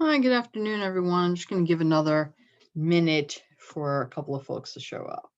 Hi, good afternoon, everyone. I'm just going to give another minute for a couple of folks to show up.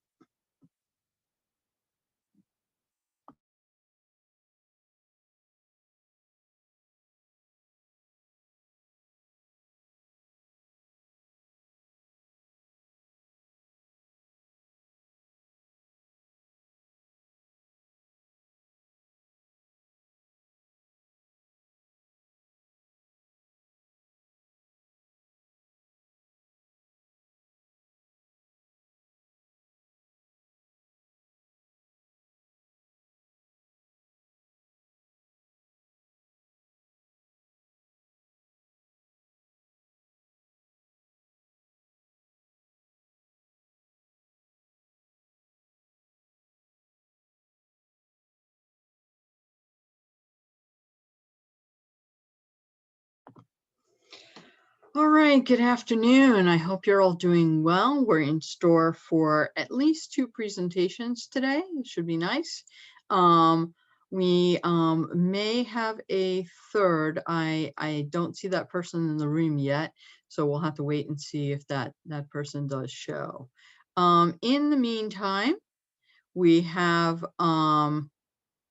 All right, good afternoon. I hope you're all doing well. We're in store for at least 2 presentations today. It should be nice. We may have a third. I don't see that person in the room yet, so we'll have to wait and see if that person does show. In the meantime, we have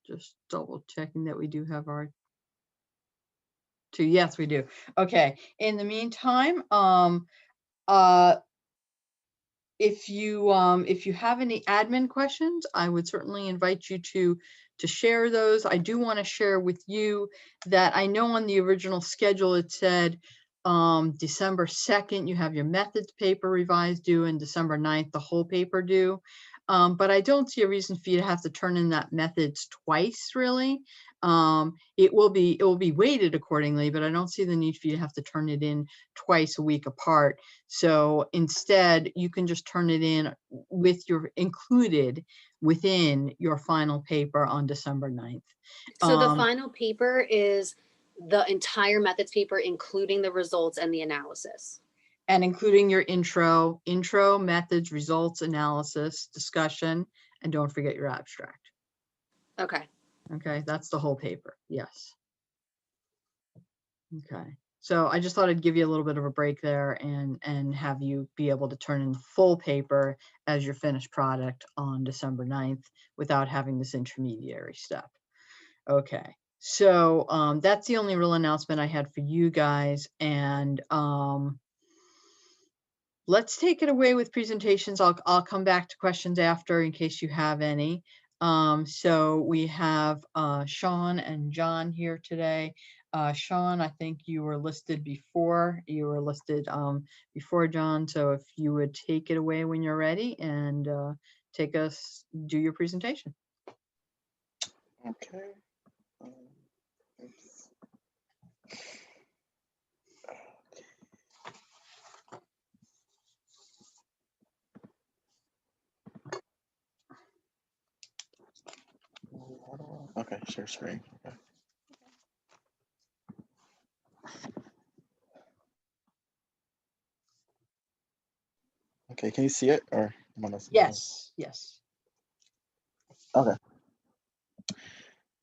just double checking that we do have our two. Yes, we do. Okay. In the meantime, if you have any admin questions, I would certainly invite you to share those. I do want to share with you that I know on the original schedule it said December 2nd you have your methods paper revised due, and December 9th the whole paper due. But I don't see a reason for you to have to turn in that methods twice, really. It will be weighted accordingly, but I don't see the need for you to have to turn it in twice a week apart. So instead, you can just turn it in with your included within your final paper on December 9th. So the final paper is the entire methods paper, including the results and the analysis. And including your intro, methods, results, analysis, discussion, and don't forget your abstract. Okay. Okay, that's the whole paper. Yes. Okay. So I just thought I'd give you a little bit of a break there and have you be able to turn in the full paper as your finished product on December 9th without having this intermediary step. Okay. So that's the only real announcement I had for you guys. And let's take it away with presentations. I'll come back to questions after in case you have any. So we have Sean and John here today. Sean, I think you were listed before. You were listed before John. So if you would take it away when you're ready and do your presentation. Okay. Okay, share screen. Okay. Okay, can you see it or? Yes, yes. Okay.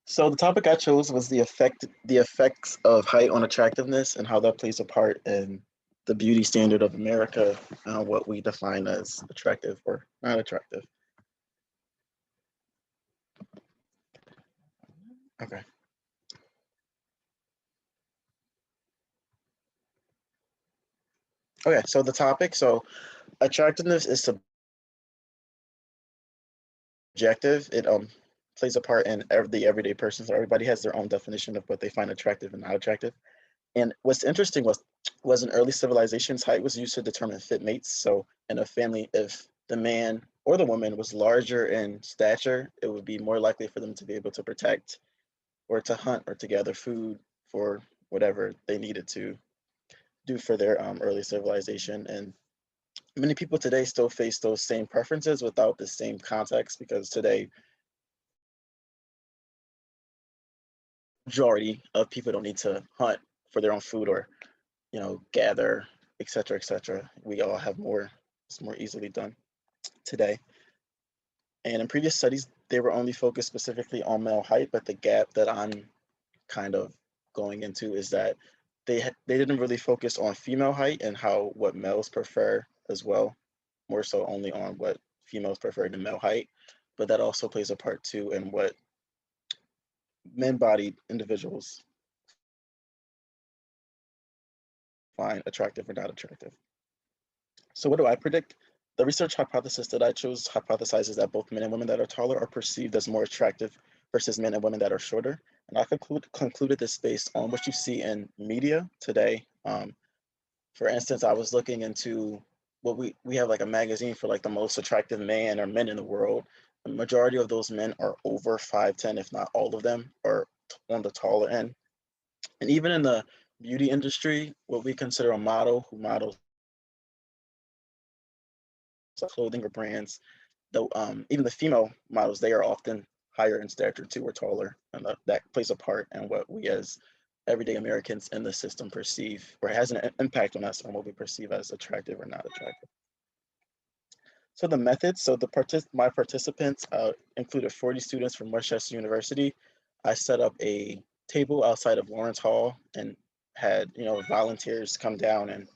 So the topic I chose was the effects of height on attractiveness and how that plays a part in the beauty standard of America, what we define as attractive or not attractive. Okay. Okay, so the topic, attractiveness is subjective. It plays a part in the everyday person. So everybody has their own definition of what they find attractive and not attractive. And what's interesting was in early civilizations, height was used to determine fit mates. So in a family, if the man or the woman was larger in stature, it would be more likely for them to be able to protect or to hunt or to gather food for whatever they needed to do for their early civilization. And many people today still face those same preferences without the same context, because today, majority of people don't need to hunt for their own food or, gather, et cetera, et cetera. We all have more, it's more easily done today. And in previous studies, they were only focused specifically on male height, but the gap that I'm kind of going into is that they didn't really focus on female height and what males prefer as well, more so only on what females prefer in male height, but that also plays a part too in what men-bodied individuals find attractive or not attractive. So what do I predict? The research hypothesis that I chose hypothesizes that both men and women that are taller are perceived as more attractive versus men and women that are shorter. And I concluded this based on what you see in media today. For instance, I was looking into what we have like a magazine for like the most attractive man or men in the world. The majority of those men are over 5'10", if not all of them are on the taller end. And even in the beauty industry, what we consider a model who models clothing or brands, though even the female models, they are often higher in stature too or taller, and that plays a part in what we as everyday Americans in the system perceive, or has an impact on us on what we perceive as attractive or not attractive. So the methods, so my participants included 40 students from Westchester University. I set up a table outside of Lawrence Hall and had volunteers come down, and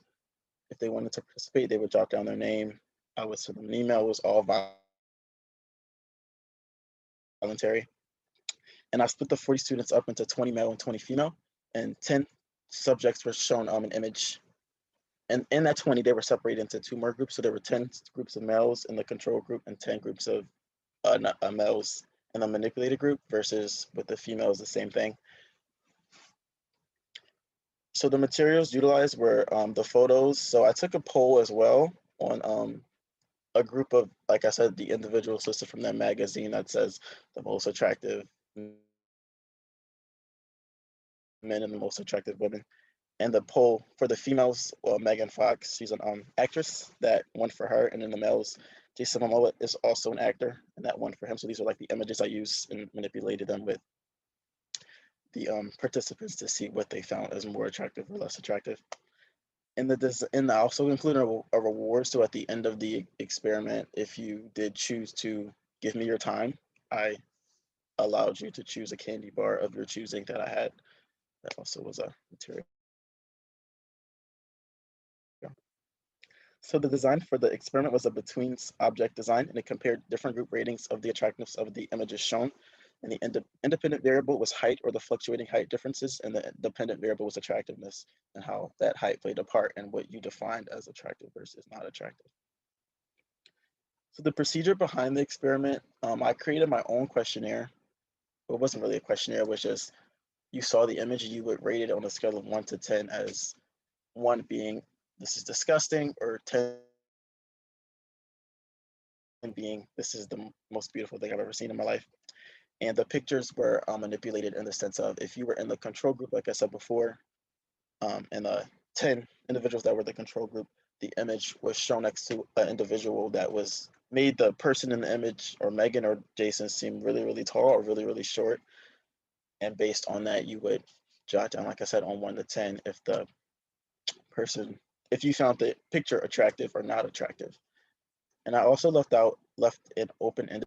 if they wanted to participate, they would jot down their name. I would send them an email. It was all voluntary. And I split the 40 students up into 20 male and 20 female, and 10 subjects were shown an image. And in that 20, they were separated into 2 more groups. So there were 10 groups of males in the control group and 10 groups of males in the manipulated group, versus with the females, the same thing. So the materials utilized were the photos. So I took a poll as well on a group of, like I said, the individuals listed from that magazine that says the most attractive men and the most attractive women. And the poll for the females, Megan Fox, she's an actress, that won for her. And then the males, Jason Momoa is also an actor, and that won for him. So these are like the images I used and manipulated them with the participants to see what they found as more attractive or less attractive. And I also included a reward. So at the end of the experiment, if you did choose to give me your time, I allowed you to choose a candy bar of your choosing that I had. That also was a material. So the design for the experiment was a between object design, and it compared different group ratings of the attractiveness of the images shown. And the independent variable was height, or the fluctuating height differences, and the dependent variable was attractiveness, and how that height played a part in what you defined as attractive versus not attractive. So the procedure behind the experiment, I created my own questionnaire. It wasn't really a questionnaire, it was just, you saw the image and you would rate it on a scale of 1 to 10, as 1 being this is disgusting, or 10 being this is the most beautiful thing I've ever seen in my life. And the pictures were manipulated in the sense of, if you were in the control group, like I said before, and the 10 individuals that were the control group, the image was shown next to an individual that was made the person in the image, or Megan or Jason, seem really, really tall or really, really short. And based on that, you would jot down, like I said, on 1 to 10, if the person, if you found the picture attractive or not attractive. And I also left an open-ended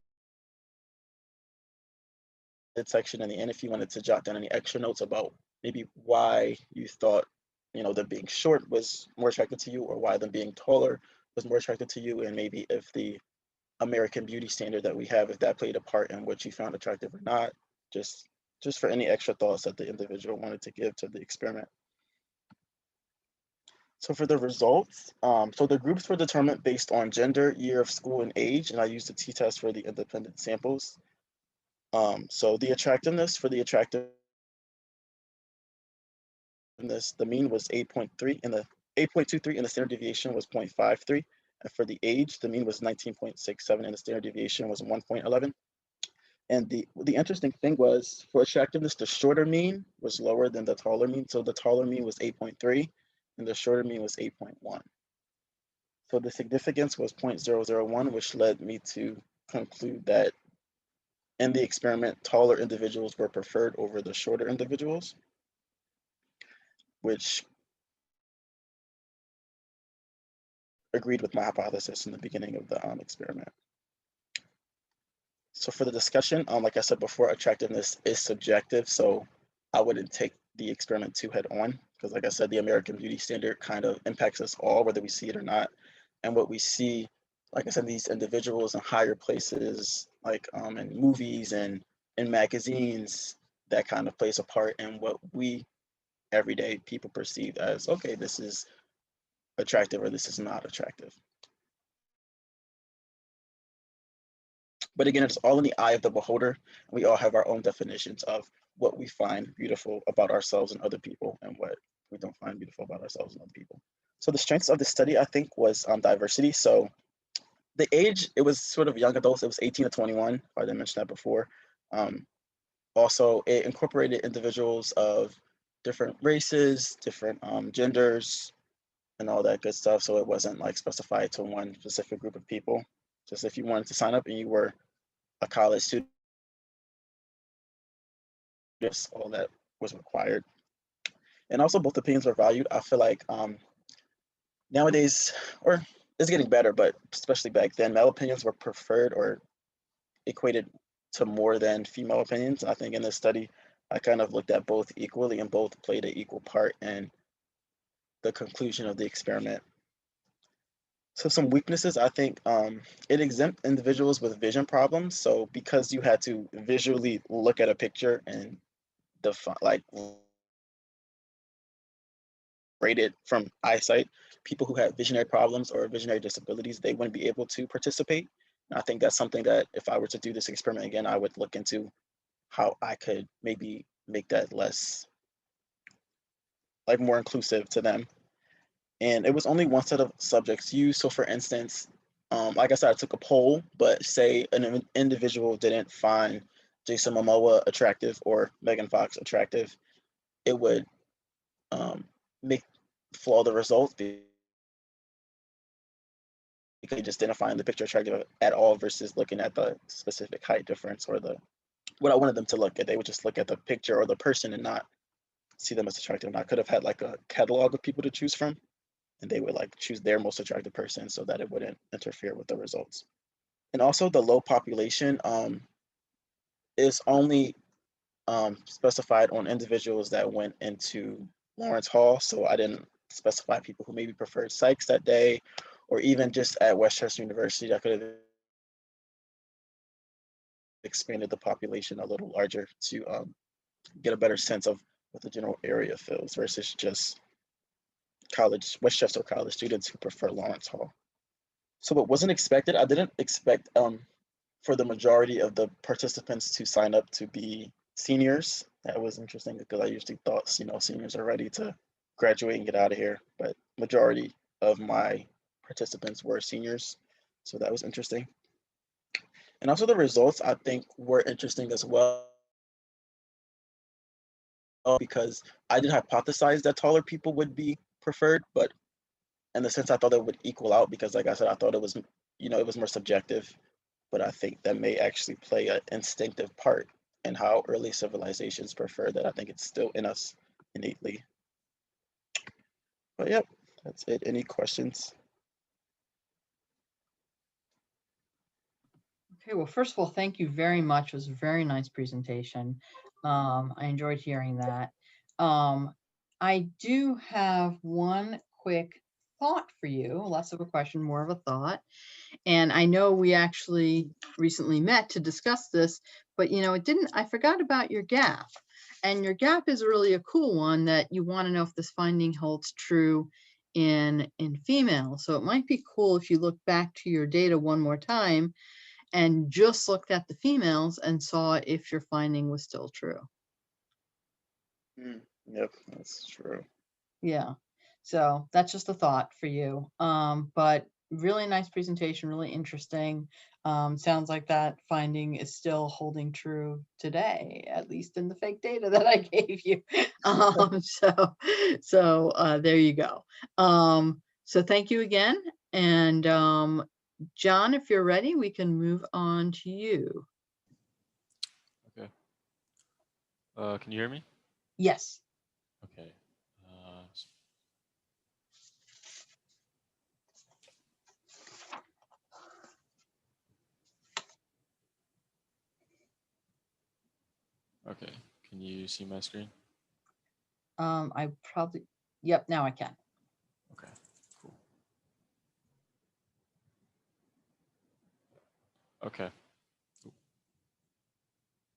section in the end if you wanted to jot down any extra notes about maybe why you thought them being short was more attractive to you, or why them being taller was more attractive to you, and maybe if the American beauty standard that we have, if that played a part in what you found attractive or not, just for any extra thoughts that the individual wanted to give to the experiment. So for the results, so the groups were determined based on gender, year of school, and age, and I used the t-test for the independent samples. So the attractiveness, the mean was 8.3, and the 8.23, and the standard deviation was 0.53. And for the age, the mean was 19.67, and the standard deviation was 1.11. And the interesting thing was, for attractiveness, the shorter mean was lower than the taller mean. So the taller mean was 8.3, and the shorter mean was 8.1. So the significance was 0.001, which led me to conclude that in the experiment, taller individuals were preferred over the shorter individuals, which agreed with my hypothesis in the beginning of the experiment. So for the discussion, like I said before, attractiveness is subjective, so I wouldn't take the experiment too head on. because like I said, the American beauty standard kind of impacts us all, whether we see it or not. And what we see, like I said, these individuals in higher places, like in movies and in magazines, that kind of plays a part in what we everyday people perceive as, okay, this is attractive or this is not attractive. But again, it's all in the eye of the beholder. We all have our own definitions of what we find beautiful about ourselves and other people, and what we don't find beautiful about ourselves and other people. So the strengths of the study, I think, was diversity. So the age, it was sort of young adults. It was 18 to 21. If I didn't mention that before. Also, it incorporated individuals of different races, different genders, and all that good stuff. So it wasn't like specified to one specific group of people. Just if you wanted to sign up and you were a college student, just all that was required. And also both opinions were valued. I feel like nowadays, or it's getting better, but especially back then, male opinions were preferred or equated to more than female opinions. I think in this study, I kind of looked at both equally, and both played an equal part in the conclusion of the experiment. So some weaknesses, I think it exempt individuals with vision problems. So because you had to visually look at a picture and like rate it from eyesight, people who have visionary problems or visionary disabilities, they wouldn't be able to participate. And I think that's something that if I were to do this experiment again, I would look into how I could maybe make that less, like more inclusive to them. And it was only one set of subjects used. So for instance, like I said, I took a poll, but say an individual didn't find Jason Momoa attractive or Megan Fox attractive, it would make flaw the results because they just didn't find the picture attractive at all versus looking at the specific height difference or the what I wanted them to look at. They would just look at the picture or the person and not see them as attractive. And I could have had like a catalog of people to choose from, and they would like choose their most attractive person so that it wouldn't interfere with the results. And also the low population is only specified on individuals that went into Lawrence Hall. So I didn't specify people who maybe preferred Sykes that day, or even just at Westchester University. I could have expanded the population a little larger to get a better sense of what the general area feels versus just Westchester College students who prefer Lawrence Hall. So what wasn't expected, I didn't expect for the majority of the participants to sign up to be seniors. That was interesting because I usually thought, seniors are ready to graduate and get out of here, but majority of my participants were seniors. So that was interesting. And also the results, I think, were interesting as well, because I did hypothesize that taller people would be preferred, but in the sense I thought it would equal out because, like I said, I thought it was, it was more subjective, but I think that may actually play an instinctive part in how early civilizations prefer that. I think it's still in us innately. But yep, that's it. Any questions? Okay, well, first of all, thank you very much. It was a very nice presentation. I enjoyed hearing that. I do have one quick thought for you, less of a question, more of a thought. And I know we actually recently met to discuss this, but I forgot about your gap. And your gap is really a cool one that you want to know if this finding holds true in females. So it might be cool if you look back to your data one more time and just looked at the females and saw if your finding was still true. Yep, that's true. Yeah. So that's just a thought for you. But really nice presentation, really interesting. Sounds like that finding is still holding true today, at least in the fake data that I gave you. So there you go. So thank you again. And John, if you're ready, we can move on to you. Okay. Can you hear me? Yes. Okay. Okay. Can you see my screen? I probably, yep, now I can. Okay, cool. Okay. Cool.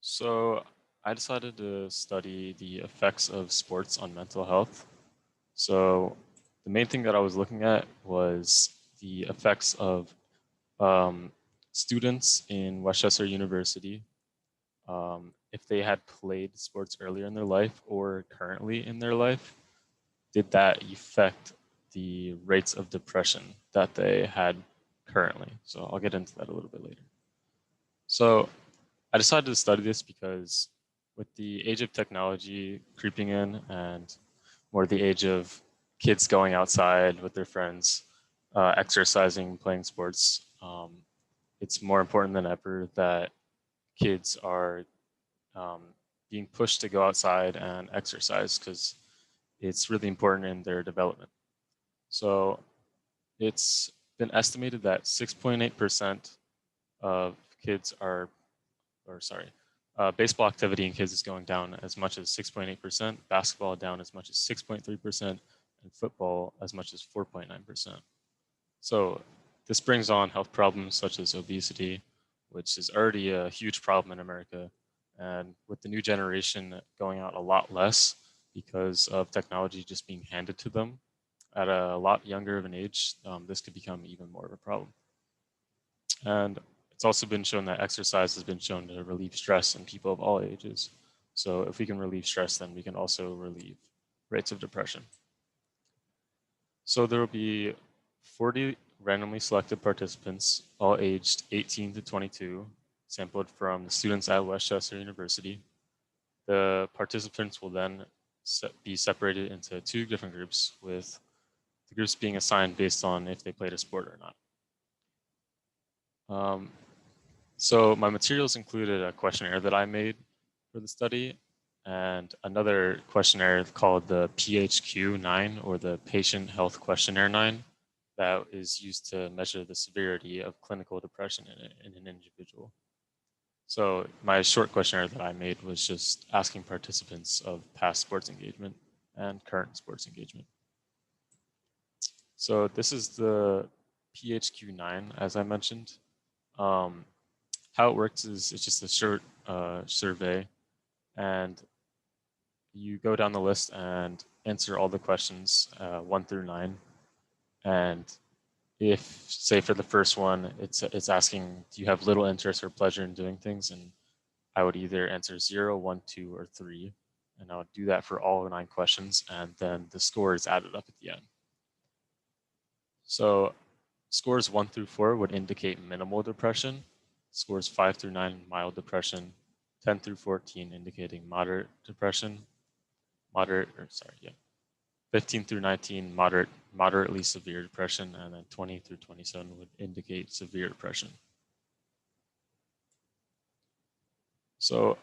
So I decided to study the effects of sports on mental health. So the main thing that I was looking at was the effects of students in Westchester University, if they had played sports earlier in their life or currently in their life, did that affect the rates of depression that they had currently? So I'll get into that a little bit later. So I decided to study this because with the age of technology creeping in and more the age of kids going outside with their friends, exercising, playing sports, it's more important than ever that kids are being pushed to go outside and exercise because it's really important in their development. So it's been estimated that 6.8% of kids are, or sorry, baseball activity in kids is going down as much as 6.8%, basketball down as much as 6.3%, and football as much as 4.9%. So this brings on health problems such as obesity, which is already a huge problem in America. And with the new generation going out a lot less because of technology just being handed to them at a lot younger of an age, this could become even more of a problem. And it's also been shown that exercise has been shown to relieve stress in people of all ages. So if we can relieve stress, then we can also relieve rates of depression. So there will be 40 randomly selected participants, all aged 18 to 22, sampled from the students at Westchester University. The participants will then be separated into two different groups, with the groups being assigned based on if they played a sport or not. So my materials included a questionnaire that I made for the study and another questionnaire called the PHQ-9, or the Patient Health Questionnaire 9, that is used to measure the severity of clinical depression in an individual. So my short questionnaire that I made was just asking participants of past sports engagement and current sports engagement. So this is the PHQ-9, as I mentioned. How it works is it's just a short survey, and you go down the list and answer all the questions 1 through 9. And if, say, for the first one, it's asking, do you have little interest or pleasure in doing things? And I would either answer 0, 1, 2, or 3. And I would do that for all 9 questions, and then the score is added up at the end. So scores 1 through 4 would indicate minimal depression. Scores 5 through 9, mild depression. 10 through 14 indicating moderate depression. 15 through 19, moderately severe depression, and then 20 through 27 would indicate severe depression. So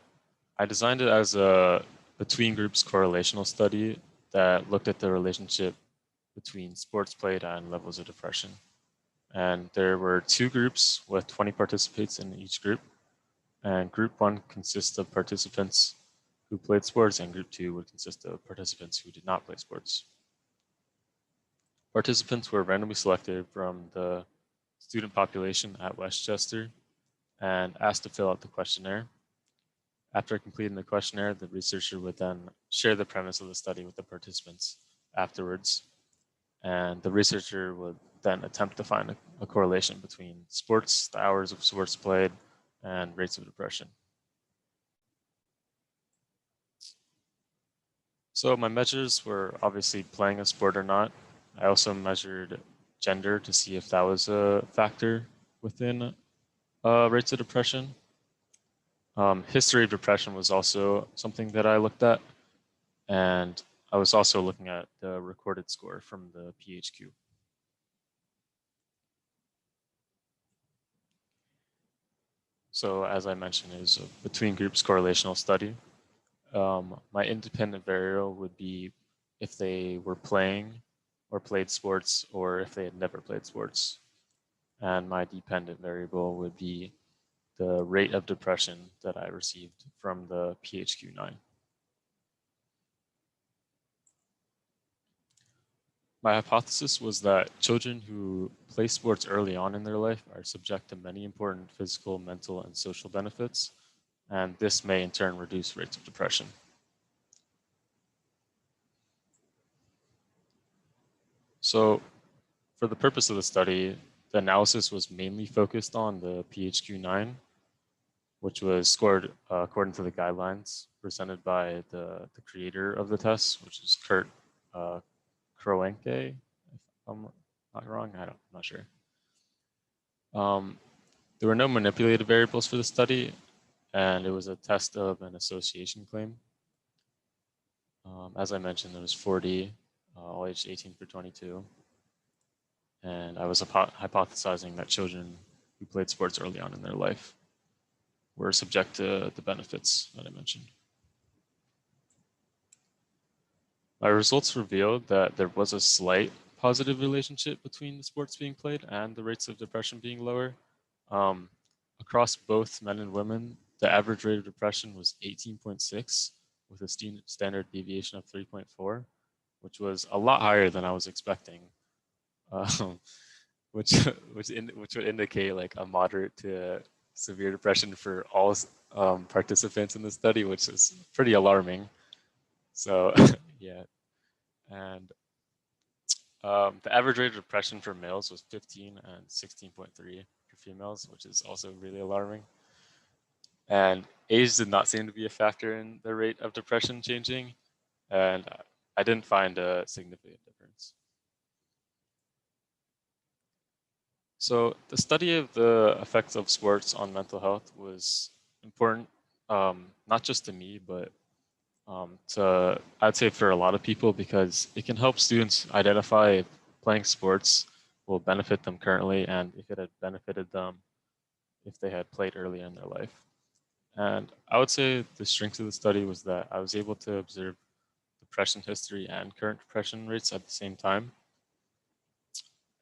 I designed it as a between groups correlational study that looked at the relationship between sports played and levels of depression. And there were 2 groups with 20 participants in each group. And group 1 consists of participants who played sports, and group 2 would consist of participants who did not play sports. Participants were randomly selected from the student population at Westchester and asked to fill out the questionnaire. After completing the questionnaire, the researcher would then share the premise of the study with the participants afterwards. And the researcher would then attempt to find a correlation between sports, the hours of sports played, and rates of depression. So my measures were obviously playing a sport or not. I also measured gender to see if that was a factor within rates of depression. History of depression was also something that I looked at. And I was also looking at the recorded score from the PHQ. So as I mentioned, it was a between groups correlational study. My independent variable would be if they were playing or played sports, or if they had never played sports. And my dependent variable would be the rate of depression that I received from the PHQ-9. My hypothesis was that children who play sports early on in their life are subject to many important physical, mental, and social benefits, and this may in turn reduce rates of depression. So for the purpose of the study, the analysis was mainly focused on the PHQ-9, which was scored according to the guidelines presented by the creator of the test, which is Kurt Kroenke, if I'm not wrong, I'm not sure. There were no manipulated variables for the study, and it was a test of an association claim. As I mentioned, there was 40, all aged 18 through 22. And I was hypothesizing that children who played sports early on in their life were subject to the benefits that I mentioned. My results revealed that there was a slight positive relationship between the sports being played and the rates of depression being lower. Across both men and women, the average rate of depression was 18.6 with a standard deviation of 3.4, which was a lot higher than I was expecting, which would indicate like a moderate to severe depression for all participants in the study, which is pretty alarming. So yeah, and the average rate of depression for males was 15 and 16.3 for females, which is also really alarming. And age did not seem to be a factor in the rate of depression changing, and I didn't find a significant difference. So the study of the effects of sports on mental health was important, not just to me, but I'd say for a lot of people, because it can help students identify if playing sports will benefit them currently and if it had benefited them if they had played earlier in their life. And I would say the strength of the study was that I was able to observe depression history and current depression rates at the same time.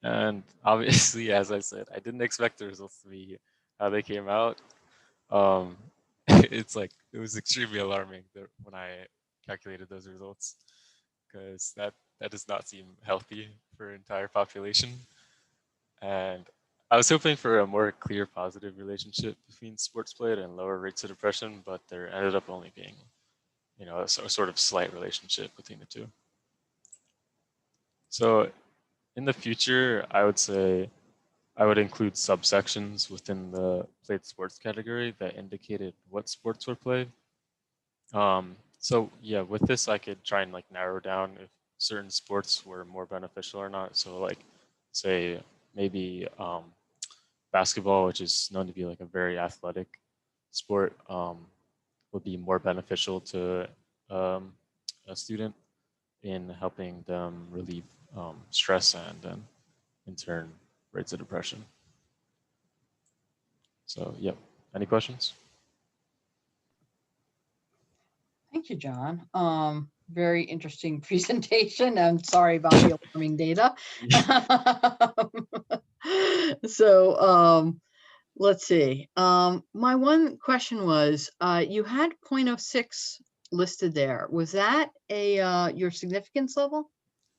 And obviously, as I said, I didn't expect the results to be how they came out. It's like, it was extremely alarming when I calculated those results, because that does not seem healthy for an entire population. And I was hoping for a more clear positive relationship between sports played and lower rates of depression, but there ended up only being, a sort of slight relationship between the two. So in the future, I would say I would include subsections within the played sports category that indicated what sports were played. So yeah, with this, I could try and like narrow down if certain sports were more beneficial or not. So like, say maybe basketball, which is known to be like a very athletic sport, would be more beneficial to a student in helping them relieve stress and then in turn rates of depression. So, yep. Any questions? Thank you, John. Very interesting presentation. I'm sorry about the alarming data. So let's see. My one question was, you had 0.06 listed there. Was that your significance level?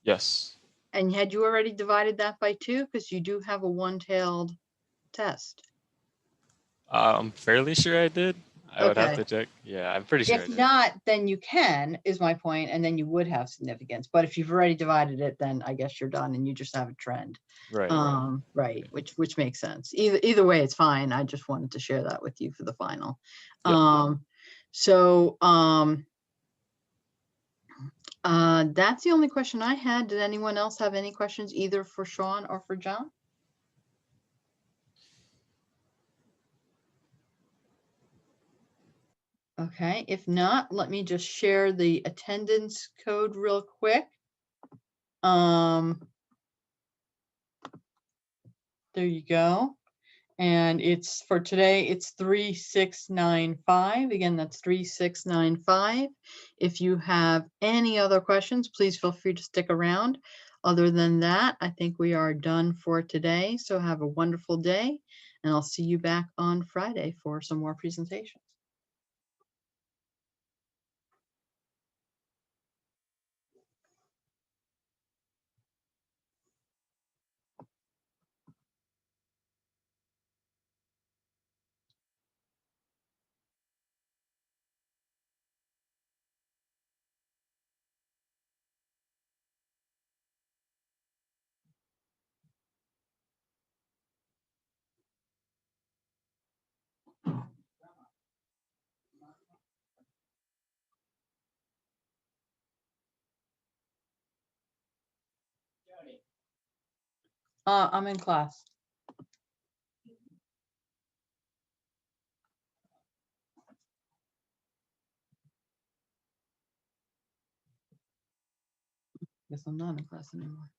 Yes. And had you already divided that by 2? Because you do have a one-tailed test. I'm fairly sure I did. I would have Okay. to check. Yeah, I'm pretty sure I If did. not, then you can, is my point, and then you would have significance. But if you've already divided it, then I guess you're done and you just have a trend. Right. Right, which makes sense. Either way, it's fine. I just wanted to share that with you for the final. Yep. So that's the only question I had. Did anyone else have any questions either for Sean or for John? Okay, if not, let me just share the attendance code real quick. There you go. And it's for today, it's 3695. Again, that's 3695. If you have any other questions, please feel free to stick around. Other than that, I think we are done for today. So have a wonderful day, and I'll see you back on Friday for some more presentations. I'm in class. Guess I'm not in class anymore.